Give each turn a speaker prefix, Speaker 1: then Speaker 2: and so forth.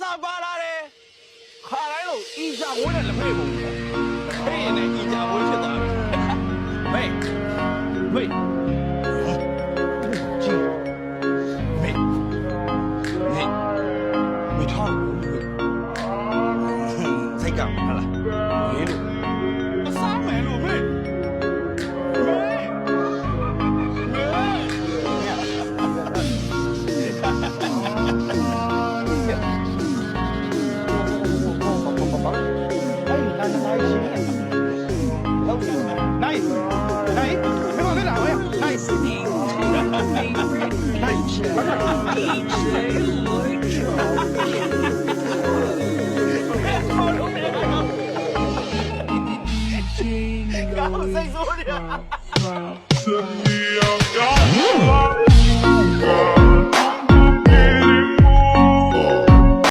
Speaker 1: စာပါလာတယ်ခါတိုင်းလို့အီချာဝဲနဲ့လက်ဖေးပုံဖေးရင်လည်းအီချာဝဲဖြစ်သွားပြီမေးမေးကြီးမေးမေးမေးထောက်စိတ်ကဟလာမင်းတို့အစားမယ်လို့မေး高，谁说的？